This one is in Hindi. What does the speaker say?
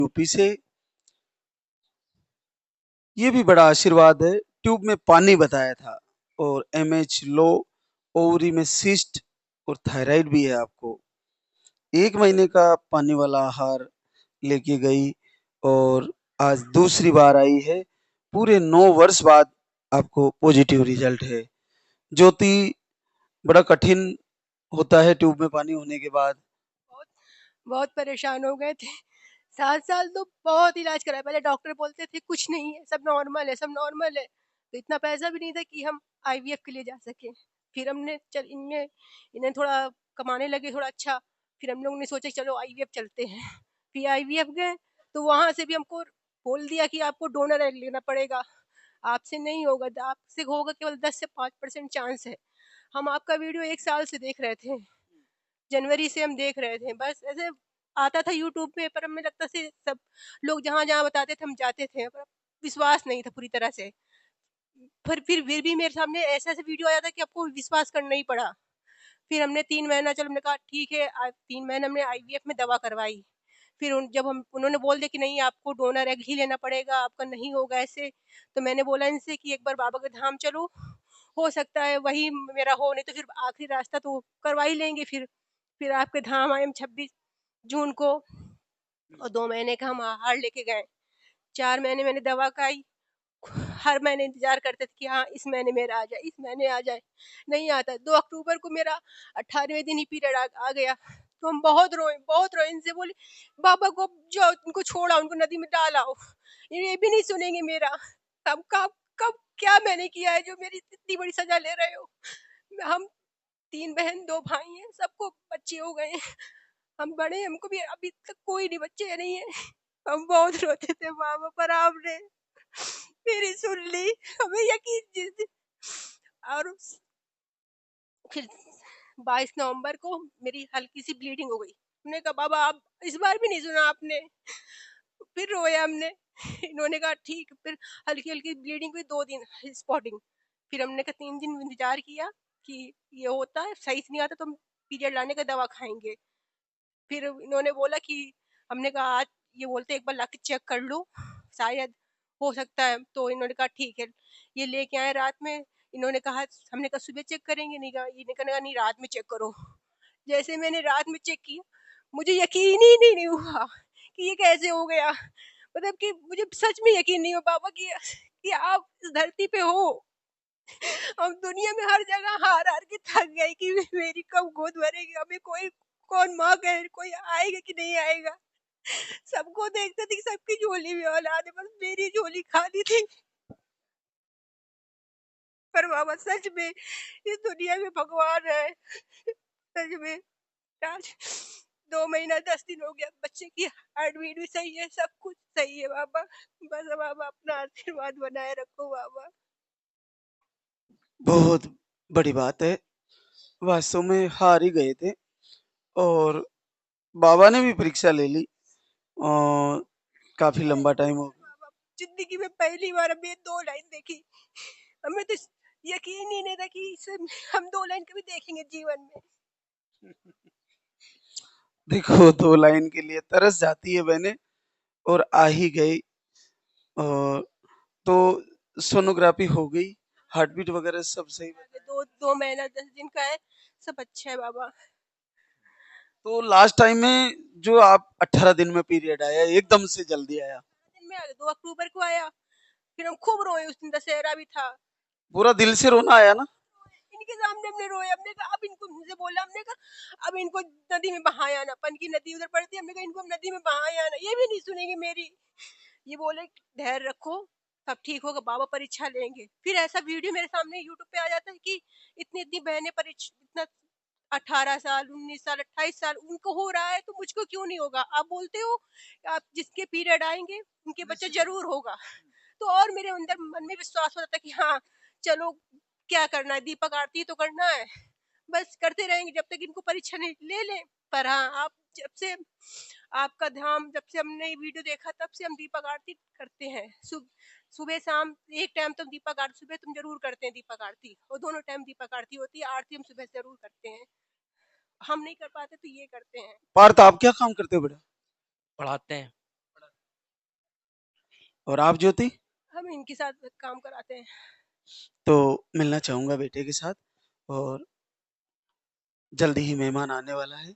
यूपी से। ये भी बड़ा आशीर्वाद है। ट्यूब में पानी बताया था और एमएच लो, ओवरी में सिस्ट और थायराइड भी है आपको। 1 महीने का पानी वाला आहार लेके गई और आज दूसरी बार आई है। पूरे 9 वर्ष बाद आपको पॉजिटिव रिजल्ट है। ज्योति, बड़ा कठिन होता है ट्यूब में पानी होने के बाद। बहुत बहुत परेशान हो गए थे। 7 साल तो बहुत इलाज कराया। पहले डॉक्टर बोलते थे कुछ नहीं है, सब नॉर्मल है, सब नॉर्मल है। तो इतना पैसा भी नहीं था कि हम आईवीएफ के लिए जा सके। फिर हमने चल इनमें इन्हें थोड़ा कमाने लगे थोड़ा अच्छा। फिर हम लोग ने सोचा चलो आईवीएफ चलते हैं। फिर आईवीएफ गए तो वहां से भी हमको बोल दिया कि आपको डोनर एग लेना पड़ेगा, आपसे नहीं होगा, आपसे होगा केवल 10 से 5% चांस है। हम आपका वीडियो 1 साल से देख रहे थे, जनवरी से हम देख रहे थे, बस ऐसे आता था यूट्यूब पे, पर हमें लगता से सब लोग जहाँ जहाँ बताते थे हम जाते थे, पर विश्वास नहीं था पूरी तरह से। फिर भी मेरे सामने ऐसा ऐसा वीडियो आया था कि आपको विश्वास करना ही पड़ा। फिर हमने 3 महीना, चलो हमने कहा ठीक है, 3 महीने हमने आईवीएफ में दवा करवाई। फिर जब हम उन्होंने बोल दिया कि नहीं आपको डोनर एग ही लेना पड़ेगा, आपका नहीं होगा ऐसे, तो मैंने बोला इनसे कि एक बार बाबा के धाम चलो, हो सकता है वही मेरा हो, नहीं तो फिर आखिरी रास्ता तो करवा ही लेंगे। फिर आपके धाम आए हम 26 जून को, और 2 महीने का हम आहार लेके गए। 4 महीने मैंने दवा खाई। हर महीने इंतजार करते थे कि हाँ इस महीने मेरा आ जाए, इस महीने आ जाए, नहीं आता। 2 अक्टूबर को मेरा 18वें दिन ही पीरियड आ गया। तो हम बहुत रोए, इनसे बोले बाबा को जाओ, उनको छोड़ा, उनको नदी में डालाओ, ये भी नहीं सुनेंगे मेरा। कब कब कब क्या मैंने किया है जो मेरी इतनी बड़ी सजा ले रहे हो? हम 3 बहन 2 भाई हैं, सबको बच्चे हो गए हैं, हम बड़े हैं, हमको भी अभी तक कोई नहीं बच्चे नहीं है। हम बहुत रोते थे बाबा, पर आपने मेरी सुन ली, हमें यकीन जिस दिन। और फिर 22 नवंबर को मेरी हल्की सी ब्लीडिंग हो गई। हमने कहा बाबा आप इस बार भी नहीं सुना आपने। फिर रोए हमने। इन्होंने कहा ठीक। फिर हल्की हल्की ब्लीडिंग हुई, 2 दिन स्पॉटिंग। फिर हमने कहा 3 दिन इंतजार किया कि ये होता है, सही से नहीं आता तो हम पीरियड लाने का दवा खाएंगे। फिर इन्होंने बोला कि, हमने कहा आज, ये बोलते एक बार लाके चेक कर लो, शायद हो सकता है। तो इन्होंने कहा ठीक है। ये लेके आए रात में। इन्होंने कहा, हमने कहा सुबह चेक करेंगे, नहीं कहा, ये कहा नहीं रात में चेक करो। जैसे मैंने रात में चेक किया, मुझे यकीन ही नहीं हुआ कि ये कैसे हो गया। मतलब कि मुझे सच में यकीन नहीं हो पापा कि आप इस धरती पे हो। हम दुनिया में हर जगह हार हार के थक गए कि मेरी कब गोद भरेगी, हमें कोई कौन माँ कहे, कोई आएगा कि नहीं आएगा। सबको देखते थे कि सबकी झोली में औलाद है, बस मेरी झोली खाली थी। पर बाबा सच में इस दुनिया में भगवान है, सच में। आज 2 महीना 10 दिन हो गया, बच्चे की हार्ट बीट भी सही है, सब कुछ सही है बाबा। बस बाबा अपना आशीर्वाद बनाए रखो बाबा। बहुत बड़ी बात है। वास्तव में हार ही गए थे और बाबा ने भी परीक्षा ले ली और काफी लंबा टाइम हो गया। बाबा, जिंदगी में पहली बार हमें 2 लाइन देखी। हमें तो यकीन ही नहीं था कि हम 2 लाइन कभी देखेंगे जीवन में। देखो, 2 लाइन के लिए तरस जाती है बहनें और आ ही गई। और तो सोनोग्राफी हो गई, हार्ट बीट वगैरह सब सही आगे बताया। 2 महीना 10 दिन का है, सब अच्छा है बाबा। तो लास्ट टाइम में जो आप 18 दिन में पीरियड आया, एकदम से जल्दी आया। दिन में आ गया, 2 अक्टूबर को आया। फिर हम खूब रोए, उस दिन दशहरा भी था। पूरा दिल से रोना आया ना? इनके सामने हमने रोए, हमने कहा अब इनको, मुझे बोला हमने कहा अब इनको नदी में बहाया ना, पन की नदी उधर पड़ती है, हमने कहा इनको हम नदी में बहाया ना, ये भी नहीं सुनेंगे मेरी। ये बोले धैर्य रखो, सब ठीक होगा, बाबा परीक्षा लेंगे। फिर ऐसा वीडियो मेरे सामने यूट्यूब पे आ जाता है कि इतनी इतनी बहनें परीक्षा, इतना 18 साल 19 साल 28 साल उनको हो रहा है, तो मुझको क्यों नहीं होगा? आप बोलते हो आप जिसके पीरियड आएंगे उनके बच्चे जरूर होगा। तो और मेरे अंदर मन में विश्वास होता था कि हाँ चलो, क्या करना है, दीपक आरती तो करना है, बस करते रहेंगे जब तक इनको परीक्षा नहीं ले लें। पर हाँ, आप जब से आपका धाम, जब से हमने ये वीडियो देखा तब से हम दीपक आरती करते हैं। सुबह शाम एक टाइम तो दीपक आरती, सुबह तुम जरूर करते हैं दीपक आरती, और दोनों टाइम दीपक आरती होती है। आरती हम सुबह जरूर करते हैं, हम नहीं कर पाते तो ये करते हैं। पार्थ, आप क्या काम करते हो बेटा? पढ़ाते हैं। और आप ज्योति? हम इनके साथ काम कराते हैं। तो मिलना चाहूँगा बेटे के साथ और जल्दी ही मेहमान आने वाला है।